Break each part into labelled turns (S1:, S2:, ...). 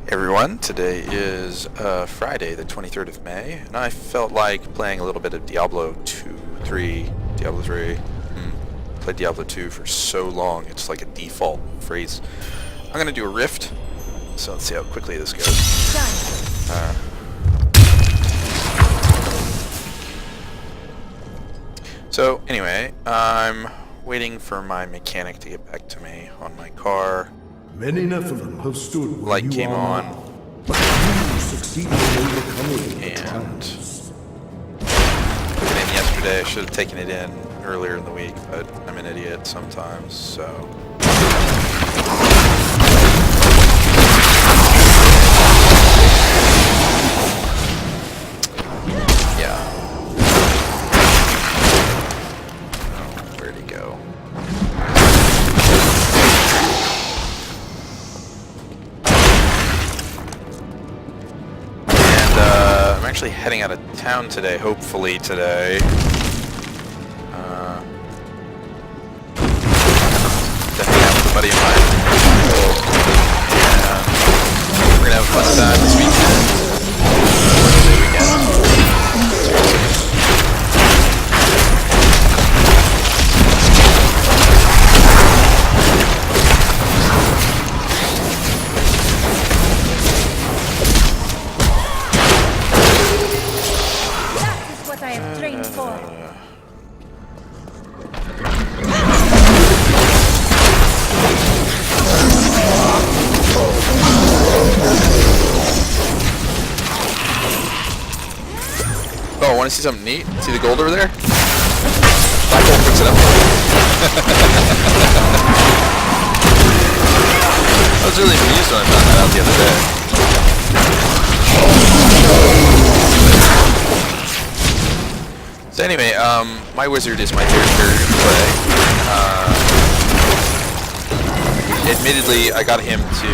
S1: Everyone, today is Friday the 23rd of May, and I felt like playing a little bit of Diablo 3. Played Diablo 2 for so long, it's like a default phrase. I'm going to do a Rift, so let's see how quickly this goes. So anyway, I'm waiting for my mechanic to get back to me on my car.
S2: Many Nephalem have stood where
S1: Light
S2: you
S1: came
S2: are
S1: on,
S2: now, but you succeeded in overcoming the
S1: and
S2: trials.
S1: took it in yesterday. I should have taken it in earlier in the week, but I'm an idiot sometimes, so. Yeah. Oh, where'd he go? I'm actually heading out of town today, hopefully today. To hang out with a buddy of mine. And we're gonna have a fun time this weekend. Wednesday weekend.
S3: What I have trained for.
S1: Oh, want to see something neat? See the gold over there? Black gold picks it up. I was really amused when I found that out the other day. So anyway, my wizard is my favorite character to play. Admittedly, I got him to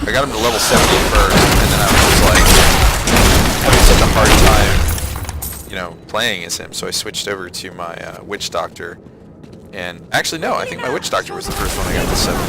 S1: level 70 first, and then I was like having such a hard time, you know, playing as him. So I switched over to my witch doctor, and actually no, I think my witch doctor was the first one I got to 70.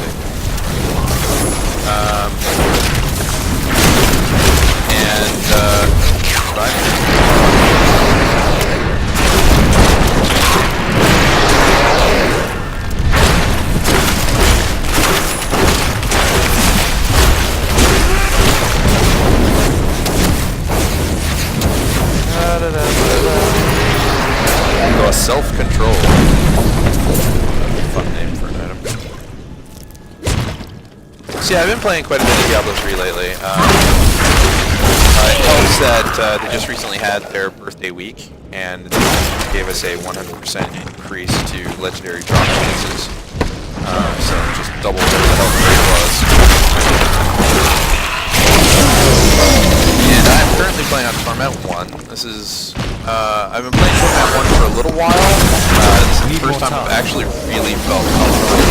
S1: Self-control. Fun name for an item. So yeah, I've been playing quite a bit of Diablo 3 lately. It helps that they just recently had their birthday week, and they gave us a 100% increase to legendary drop chances. So just double what the health rate was. And I'm currently playing on Torment 1. This is I've been playing Torment 1 for a little while. This is the first time I've actually really felt comfortable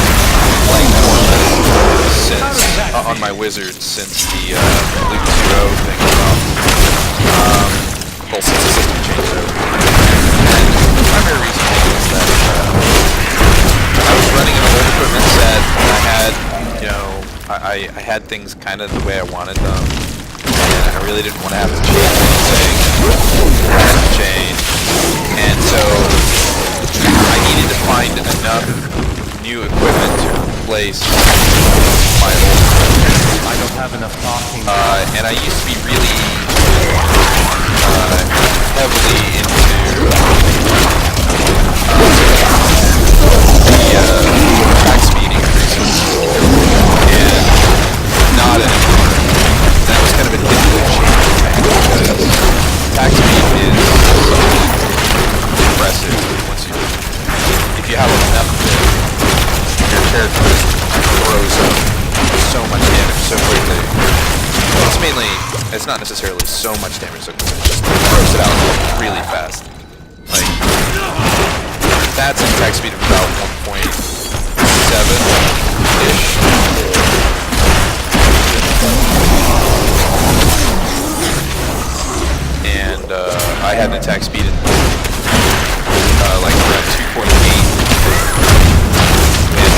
S1: playing Torment since, on my wizard since the Luke 2.0 thing came out. Well, since the system changed over. And the primary reason is that I was running an old equipment set, and I had, you know, I had things kind of the way I wanted them. And I really didn't want to have to change anything. I had to change. And so I needed to find enough new equipment to replace my old equipment.
S4: I don't have enough talking.
S1: And I used to be really heavily into the attack speed increases. And not anymore. That was kind of a difficult change because attack speed is impressive once if you have enough of it, your character just throws up so much damage so quickly. Well, it's not necessarily so much damage so quickly, it just throws it out really fast. Like, that's an attack speed of about 1.7-ish. And I had an attack speed in like around 2.8, and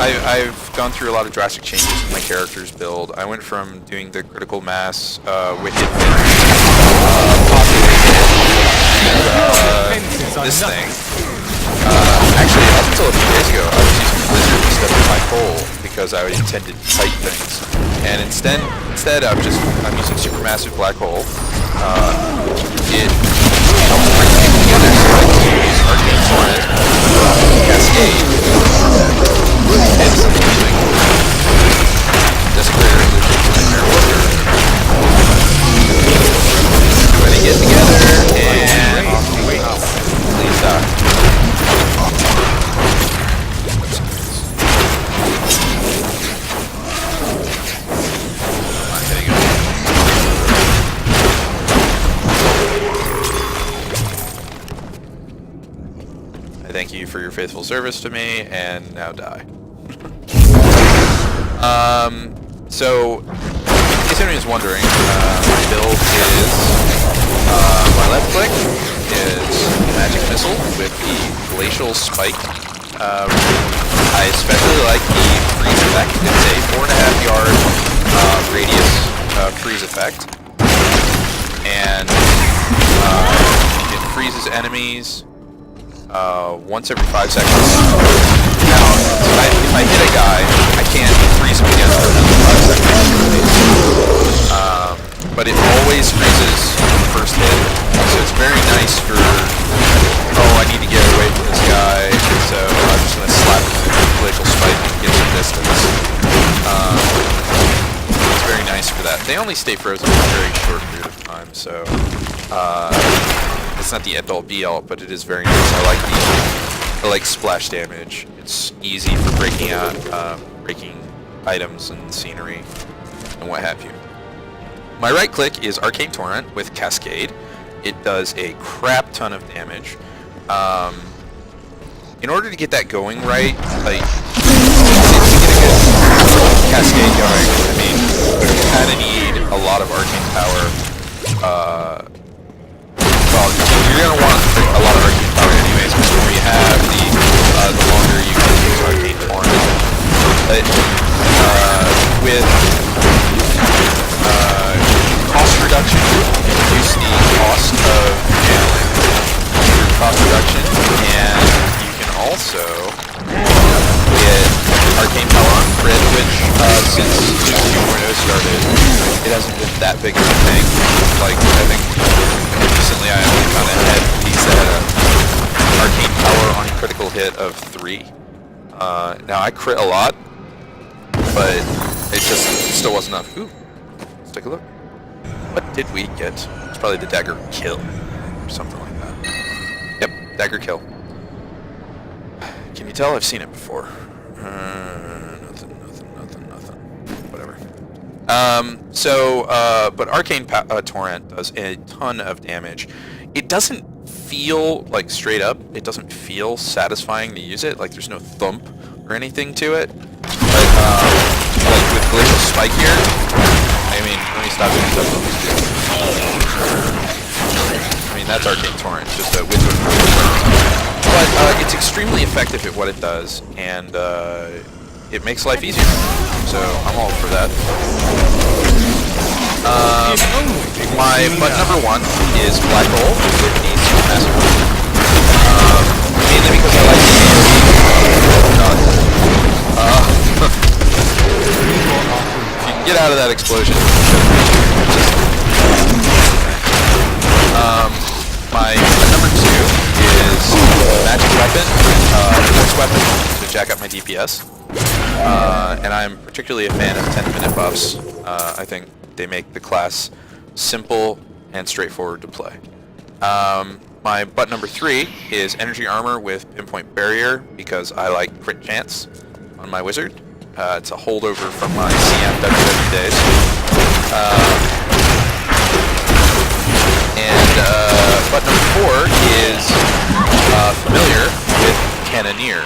S1: I've gone through a lot of drastic changes in my character's build. I went from doing the critical mass, wicked this thing. Actually, up until a few days ago, I was using Blizzard instead of my coal because I intended tight things. And instead I'm using Supermassive Black Hole. It helps bring things together, so I can use Arcane Torrent, Cascade, hits and healing, Desecrator, Illusions, Nightmare Warrior. Everybody get together, and please die. Thank you for your faithful service to me, and now die. So, in case anyone's wondering, my build is, my left click is Magic Missile with the Glacial Spike. I especially like the freeze effect. It's a 4.5 yard radius freeze effect. And it freezes enemies once every 5 seconds. Now, if I hit a guy, I can't freeze him again for another 5 seconds. But it always freezes the first hit, so it's very nice for, oh, I need to get away from this guy, so I'm just going to slap him with a Glacial Spike and get some distance. It's very nice for that. They only stay frozen for a very short period of time, so it's not the end-all be-all, but it is very nice. I like splash damage. It's easy for breaking out, breaking items and scenery and what have you. My right click is Arcane Torrent with Cascade. It does a crap ton of damage. In order to get that going right, like, to get a good Cascade going, I mean, you kind of need a lot of arcane power. Well, you're going to want a lot of arcane power anyways, because the more you have, the longer you can use Arcane Torrent. But with cost reduction, you reduce the cost of channeling through cost reduction, and you can also get Arcane Power on crit, which since 2.0 started, it hasn't been that big of a thing. Like, I think recently I only found a head piece that had an Arcane Power on critical hit of 3. Now I crit a lot, but it just still wasn't enough. Ooh, let's take a look. What did we get? It's probably the Dagger Kill, or something like that. Yep, Dagger Kill. Can you tell I've seen it before? Nothing. Whatever. But Arcane Torrent does a ton of damage. It doesn't feel, like, straight up, it doesn't feel satisfying to use it. Like, there's no thump or anything to it. But, like, with Glacial Spike here, I mean, let me stop doing stuff. I mean, that's Arcane Torrent, just a wizard. But it's extremely effective at what it does, and it makes life easier. So I'm all for that. My button number 1 is Black Hole with the Supermassive. Mainly because I like the if you can get out of that explosion. My number 2 is Magic Weapon, Force Weapon to jack up my DPS. And I'm particularly a fan of 10-minute buffs. I think they make the class simple and straightforward to play. My button number 3 is Energy Armor with Pinpoint Barrier because I like crit chance on my wizard. It's a holdover from my CMWW days. Button number 4 is Familiar with Cannoneer.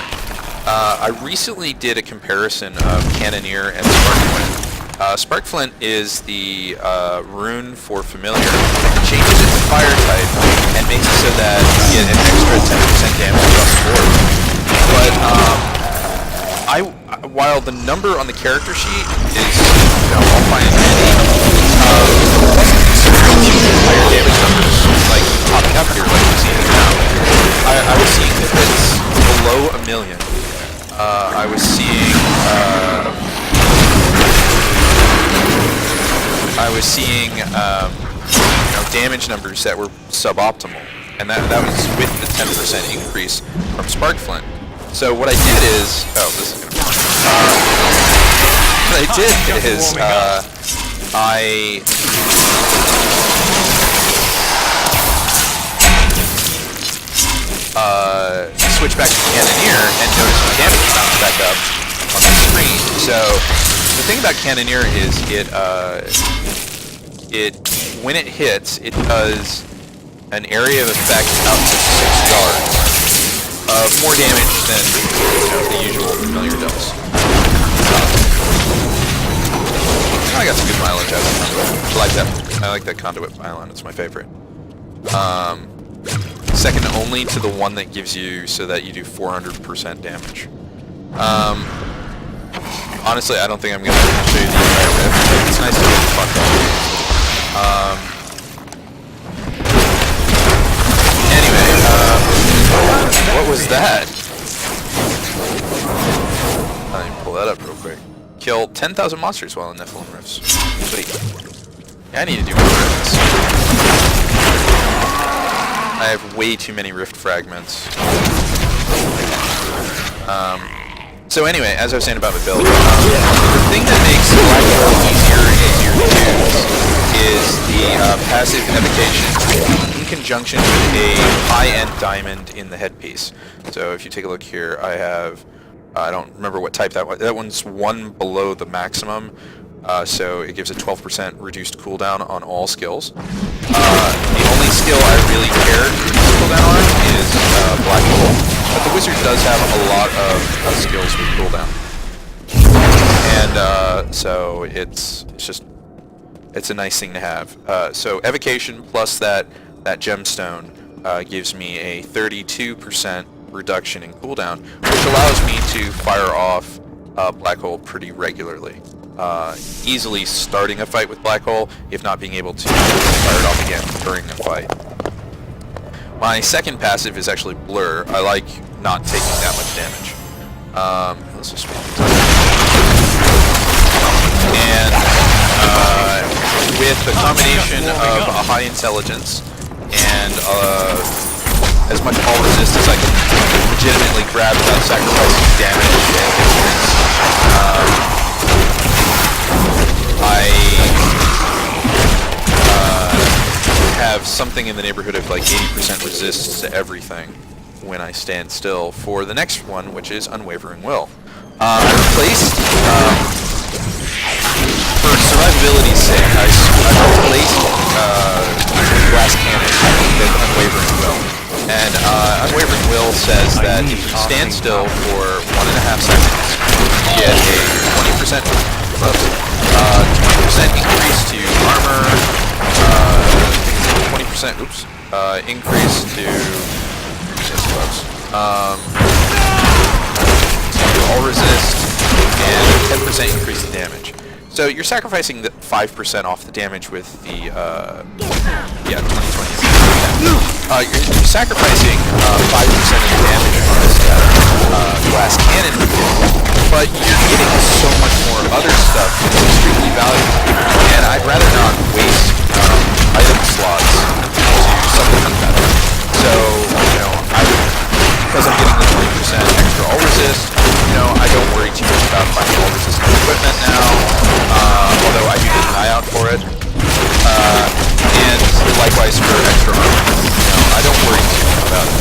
S1: I recently did a comparison of Cannoneer and Sparkflint. Sparkflint is the rune for Familiar. It changes it to Fire type and makes it so that you get an extra 10% damage across the board. But while the number on the character sheet is, all fine and dandy, it wasn't extremely higher damage numbers like popping up here like we're seeing now. I was seeing hits below 1 million. I was seeing damage numbers that were suboptimal, and that was with the 10% increase from Sparkflint. So what I did is, this is gonna what I did is I switched back to Cannoneer and noticed my damage bounced back up on the screen. So the thing about Cannoneer is when it hits, it does an area of effect out to 6 yards of more damage than the usual familiar does. I got some good mileage out of that. I like that. I like that conduit pylon. It's my favorite. Second only to the one that gives you so that you do 400% damage. Honestly, I don't think I'm going to show you the entire rift, but it's nice to get the fuck out. Anyway, what was that? Let me pull that up real quick. Kill 10,000 monsters while in Nephalem Rifts. Sweet. Yeah, I need to do more rifts. I have way too many rift fragments. So anyway, as I was saying about the build, the thing that makes Black Hole easier and easier to use is the passive evocation in conjunction with a high-end diamond in the headpiece. So if you take a look here, I have, I don't remember what type that was. That one's one below the maximum, so it gives a 12% reduced cooldown on all skills. The only skill I really care to reduce cooldown on is Black Hole. But the wizard does have a lot of skills with cooldown, and so it's a nice thing to have. So evocation plus that gemstone gives me a 32% reduction in cooldown, which allows me to fire off Black Hole pretty regularly, easily starting a fight with Black Hole, if not being able to fire it off again during a fight. My second passive is actually Blur. I like not taking that much damage. Let's just and with the combination of a high intelligence and as much all resist as I can legitimately grab without sacrificing damage and distance, have something in the neighborhood of like 80% resist to everything when I stand still for the next one, which is Unwavering Will. I replaced, for survivability's sake, I replaced Glass Cannon with Unwavering Will. And Unwavering Will says that if you stand still for 1.5 seconds, you get a 20% increase to armor, 20% increase to all resist, and 10% increase in damage. So you're sacrificing the 5% off the damage with the 2020. You're sacrificing 5% of the damage on this Glass Cannon, but you're getting so much more other stuff that's extremely valuable, and I'd rather not waste item slots to supplement that. So, because I'm getting the 20% extra all resist, I don't worry too much about finding all resistant equipment now, although I do keep an eye out for it. And likewise for extra armor. I don't worry too much about it.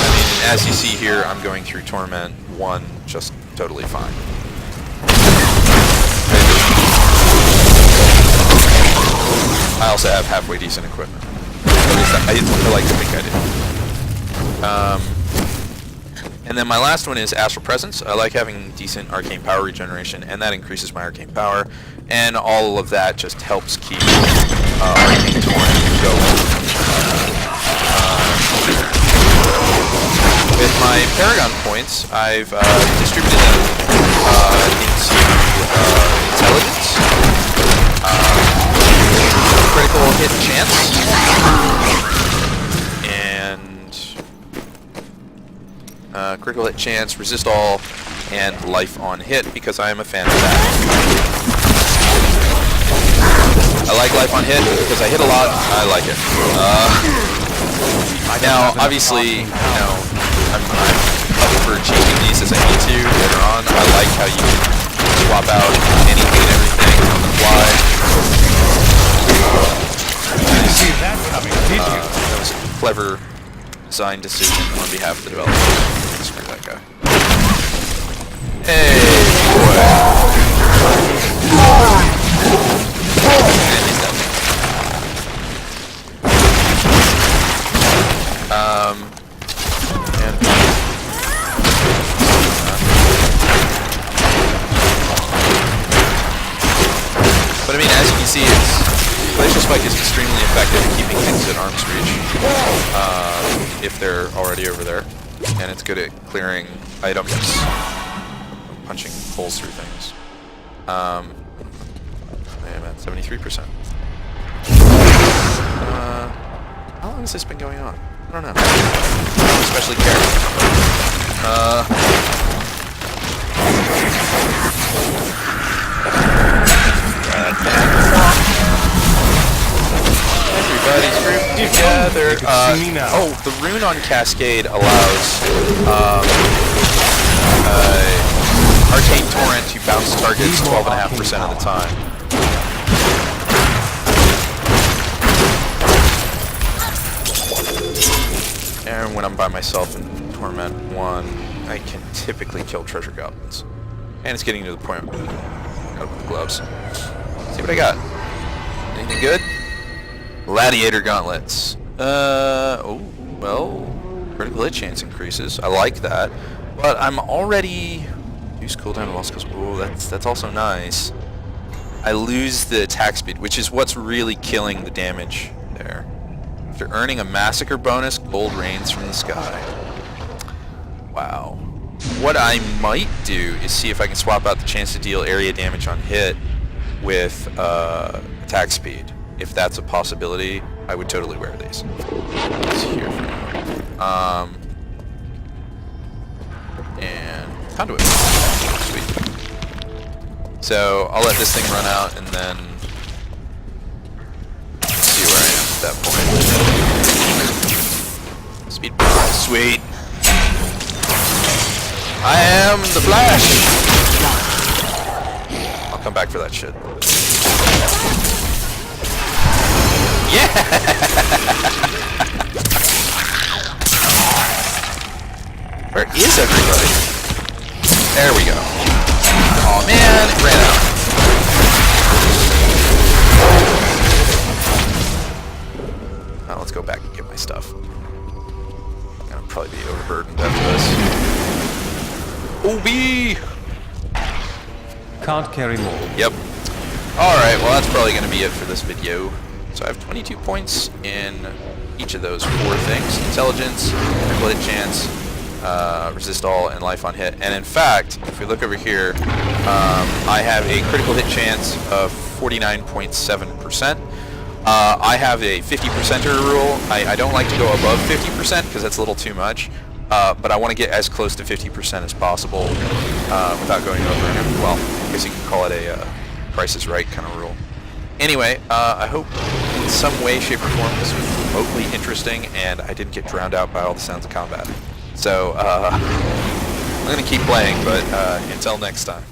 S1: I mean, as you see here, I'm going through Torment 1 just totally fine. I also have halfway decent equipment. At least I like to think I do. And then my last one is Astral Presence. I like having decent arcane power regeneration, and that increases my arcane power. And all of that just helps keep arcane torrent going. with my Paragon points, I've distributed them into intelligence, critical hit chance, and critical hit chance, resist all, and life on hit, because I am a fan of that. I like life on hit because I hit a lot. I like it. Now, obviously, you know, I'm up for changing these as I need to later on. I like how you can swap out anything and everything on the fly.
S4: Didn't see that coming, did you?
S1: That was a clever design decision on behalf of the developer. Screw that guy. Hey, boy. And he's dead. And but I mean, as you can see, Glacial Spike is extremely effective at keeping things at arm's reach if they're already over there, and it's good at clearing items, punching holes through things. I'm at 73%. How long has this been going on? I don't know. I don't especially care. Everybody's grouped together. Oh, the rune on Cascade allows Arcane Torrent to bounce targets 12.5% of the time. And when I'm by myself in Torment 1, I can typically kill treasure goblins. And it's getting to the point of the gloves. See what I got. Anything good? Gladiator gauntlets. Oh, well, critical hit chance increases. I like that. But I'm already... Use cooldown and loss because... Oh, that's also nice. I lose the attack speed, which is what's really killing the damage there. After earning a massacre bonus, gold rains from the sky. Wow. What I might do is see if I can swap out the chance to deal area damage on hit with attack speed. If that's a possibility, I would totally wear these. It's here for now. And conduit. Sweet. So I'll let this thing run out and then see where I am at that point. Speed. Sweet. I am the Flash! I'll come back for that shit. Yeah! Where is everybody? There we go. Oh man, it ran out. Now let's go back and get my stuff. I'm gonna probably be overburdened after this. OB!
S4: Can't carry more.
S1: Yep. Alright, well that's probably gonna be it for this video. So I have 22 points in each of those 4 things. Intelligence, critical hit chance, resist all, and life on hit. And in fact, if we look over here, I have a critical hit chance of 49.7%. I have a 50%er rule. I don't like to go above 50% because that's a little too much. But I want to get as close to 50% as possible without going over. Well, I guess you can call it a Price is Right kind of rule. Anyway, I hope in some way, shape, or form this was remotely interesting and I didn't get drowned out by all the sounds of combat. So, I'm going to keep playing, but until next time.